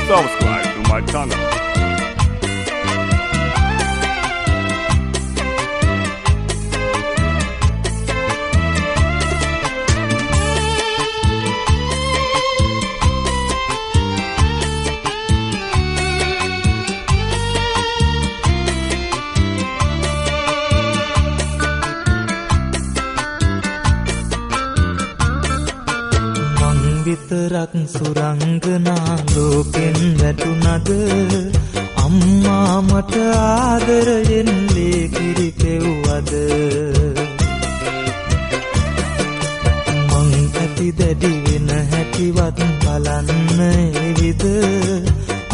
subscribe to my channel. විතරක් සුරංගනා ලෝකෙන් වැටුණද අම්මා මට ආදරයෙන් ලේකිරි පෙව්වද මං ඇති දැඩි වෙන හැටිවත් බලන්න එවිද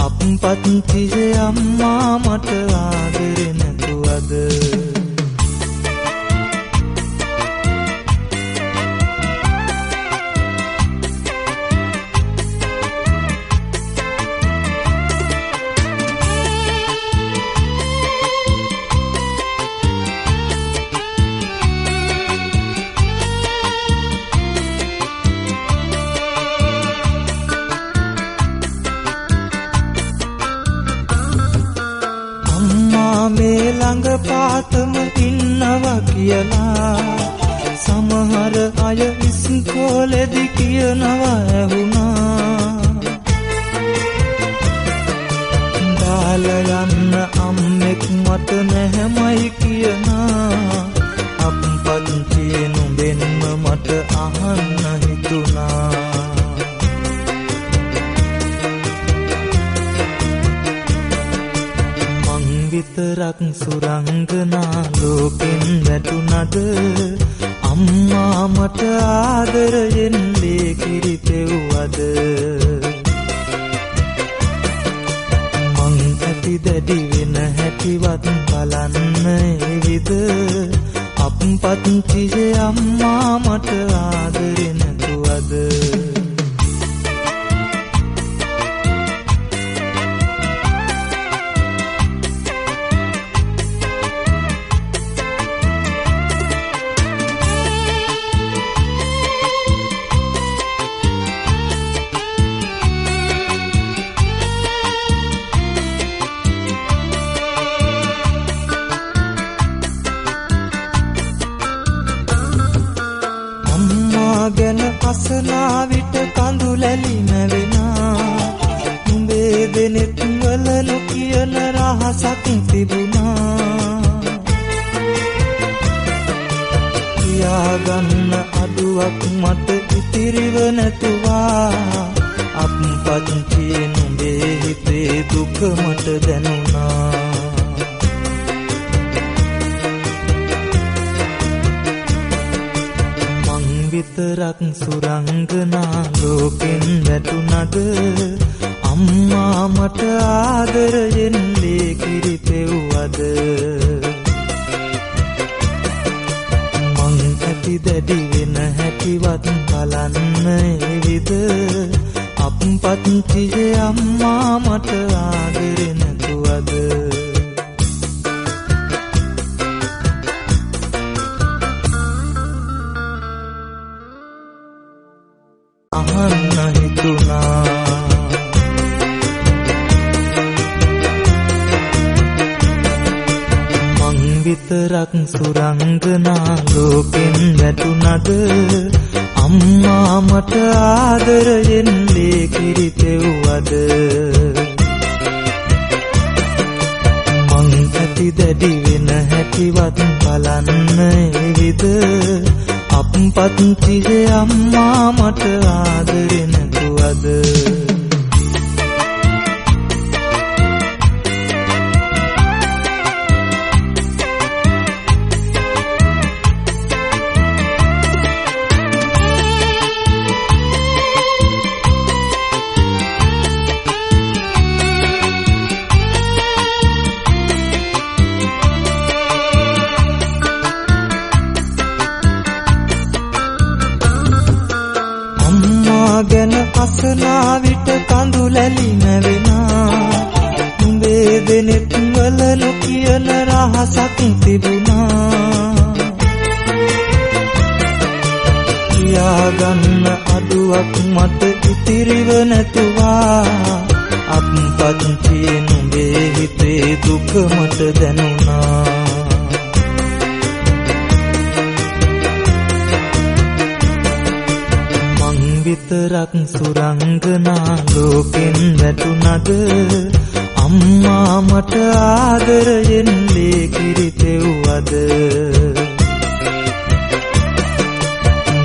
අප්පච්චියේ අම්මා මට ආදරේ නැතුවද මේ ළඟ පාතම ඉන්නවා කියලා සමහර අය ඉස්කෝලේදී කියනවා ඇහුණා දාලා යන්න අම්මෙක් මට නැහැමයි කියනා අප්පච්චි නුඹෙන්ම මට අහන්න හිතුණා විතරක් සුරංගනා ලෝකෙන් වැටුණද අම්මා මට ආදරයෙන් ලේකිරි පෙව්වද මං ඇති දැඩි වෙන හැටිවත් බලන්න එවිද අප්පච්චියේ අම්මා මට ආදරේ නැතුවද ගැන අසනා විට කඳුලැලි නැවෙනා උඹේ දෙනෙත් වල නොකියන රහසක් තිබුණා කියාගන්න අඩුවක් මට ඉතිරිව නැතුවා අප්පච්චි නුඹේ හිතේ දුක මට දැනුණා විතරක් සුරංගනා ලෝකෙන් වැටුණද අම්මා මට ආදරයෙන් ලේකිරි පෙව්වද මං ඇති දැඩි වෙන හැටිවත් බලන්න එවිද අප්පච්චියේ අම්මා මට ආදරේ නැතුවද අහන්න හිතුණා මං විතරක් සුරංගනා ලෝකෙන් වැටුණද අම්මා මට ආදරයෙන් ලේකිරි පෙව්වද මං ඇති දැඩි වෙන හැටිවත් බලන්න එවිද අප්පච්චියේ අම්මා මට ආදරේ නැතුවද ගැන අසනා විට කඳුලැලි නැවෙනා උඹේ දෙනෙත් වල නොකියන රහසක් තිබුණා කියාගන්න අඩුවක් මට ඉතිරිව නැතුවා අප්පච්චි නුඹේ හිතේ දුක මට දැනුණා. මං විතරක් සුරංගනා ලෝකෙන් වැටුණද අම්මා මට ආදරයෙන් ලේ කිරි තෙව්වද.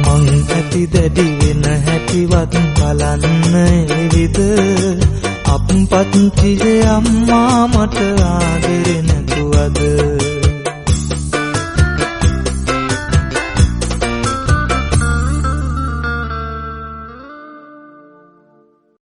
මං ඇති දැඩි වෙන හැටිවත් බලන්න එවිද අප්පච්චිගේ අම්මා මට ආදරේ නැතුවද.